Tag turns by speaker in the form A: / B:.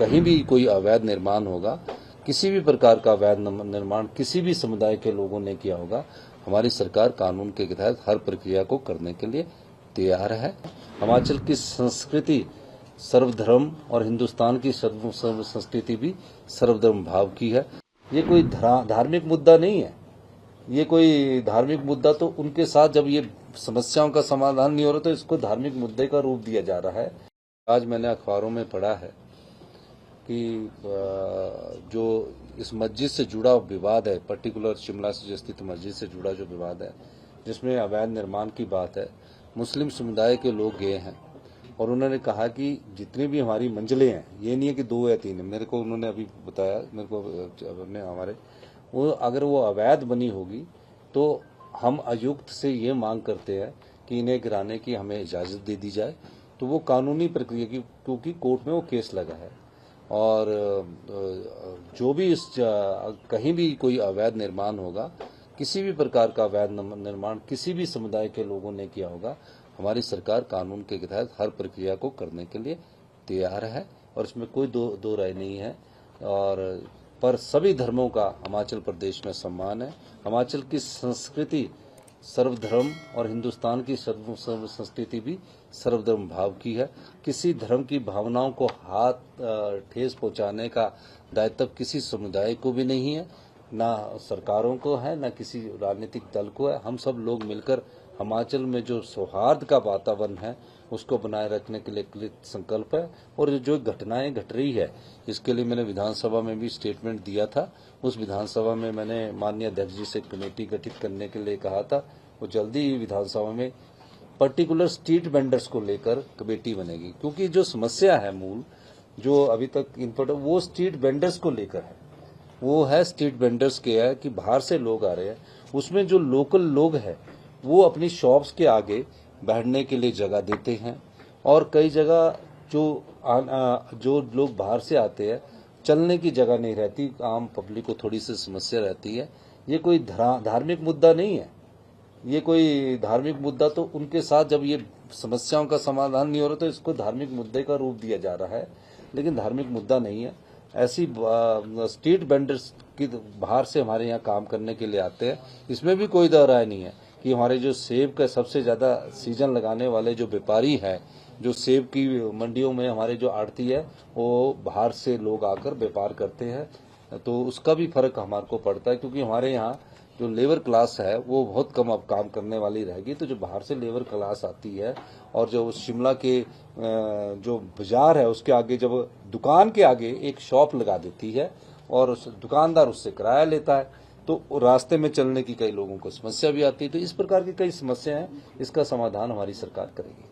A: कहीं भी कोई अवैध निर्माण होगा, किसी भी प्रकार का अवैध निर्माण किसी भी समुदाय के लोगों ने किया होगा, हमारी सरकार कानून के तहत हर प्रक्रिया को करने के लिए तैयार है। हिमाचल की संस्कृति सर्वधर्म और हिंदुस्तान की सर्व संस्कृति भी सर्वधर्म भाव की है। ये कोई धार्मिक मुद्दा नहीं है। ये कोई धार्मिक मुद्दा तो उनके साथ जब ये समस्याओं का समाधान नहीं हो रहा तो इसको धार्मिक मुद्दे का रूप दिया जा रहा है। आज मैंने अखबारों में पढ़ा है कि जो इस मस्जिद से जुड़ा विवाद है, पर्टिकुलर शिमला से स्थित मस्जिद से जुड़ा जो विवाद है, जिसमें अवैध निर्माण की बात है, मुस्लिम समुदाय के लोग गए हैं और उन्होंने कहा कि जितनी भी हमारी मंजिलें हैं, ये नहीं है कि 2 या 3 है, मेरे को उन्होंने अभी बताया, मेरे को हमारे वो अगर वो अवैध बनी होगी तो हम आयुक्त से ये मांग करते हैं कि इन्हें गिराने की हमें इजाज़त दे दी जाए। तो वो कानूनी प्रक्रिया की, क्योंकि कोर्ट में वो केस लगा है और जो भी कहीं भी कोई अवैध निर्माण होगा, किसी भी प्रकार का अवैध निर्माण किसी भी समुदाय के लोगों ने किया होगा, हमारी सरकार कानून के तहत हर प्रक्रिया को करने के लिए तैयार है और इसमें कोई दो राय नहीं है। और पर सभी धर्मों का हिमाचल प्रदेश में सम्मान है। हिमाचल की संस्कृति सर्वधर्म और हिंदुस्तान की सर्व संस्कृति भी सर्वधर्म भाव की है। किसी धर्म की भावनाओं को ठेस पहुंचाने का दायित्व किसी समुदाय को भी नहीं है, ना सरकारों को है, ना किसी राजनीतिक दल को है। हम सब लोग मिलकर हिमाचल में जो सौहार्द का वातावरण है उसको बनाए रखने के लिए कृत संकल्प है। और जो घटनाएं घट रही है, इसके लिए मैंने विधानसभा में भी स्टेटमेंट दिया था। उस विधानसभा में मैंने माननीय अध्यक्ष जी से कमेटी गठित करने के लिए कहा था। वो जल्दी ही विधानसभा में पर्टिकुलर स्ट्रीट वेंडर्स को लेकर कमेटी बनेगी, क्योंकि जो समस्या है मूल जो अभी तक इनपुट वो स्ट्रीट वेंडर्स को लेकर है। वो है स्ट्रीट वेंडर्स के है कि बाहर से लोग आ रहे हैं, उसमें जो लोकल लोग हैं वो अपनी शॉप्स के आगे बैठने के लिए जगह देते हैं और कई जगह जो लोग बाहर से आते हैं चलने की जगह नहीं रहती, आम पब्लिक को थोड़ी सी समस्या रहती है। ये कोई धार्मिक मुद्दा नहीं है। ये कोई धार्मिक मुद्दा तो उनके साथ जब ये समस्याओं का समाधान नहीं हो रहा तो इसको धार्मिक मुद्दे का रूप दिया जा रहा है, लेकिन धार्मिक मुद्दा नहीं है। ऐसी स्ट्रीट वेंडर्स की बाहर से हमारे यहाँ काम करने के लिए आते हैं, इसमें भी कोई दो राय नहीं है कि हमारे जो सेब का सबसे ज़्यादा सीजन लगाने वाले जो व्यापारी हैं, जो सेब की मंडियों में हमारे जो आड़ती है, वो बाहर से लोग आकर व्यापार करते हैं, तो उसका भी फर्क हमारे को पड़ता है। क्योंकि हमारे यहाँ जो लेबर क्लास है वो बहुत कम अब काम करने वाली रहेगी, तो जो बाहर से लेबर क्लास आती है और जो शिमला के जो बाजार है उसके आगे जब दुकान के आगे एक शॉप लगा देती है और उस दुकानदार उससे किराया लेता है, तो रास्ते में चलने की कई लोगों को समस्या भी आती है। तो इस प्रकार की कई समस्या हैं, इसका समाधान हमारी सरकार करेगी।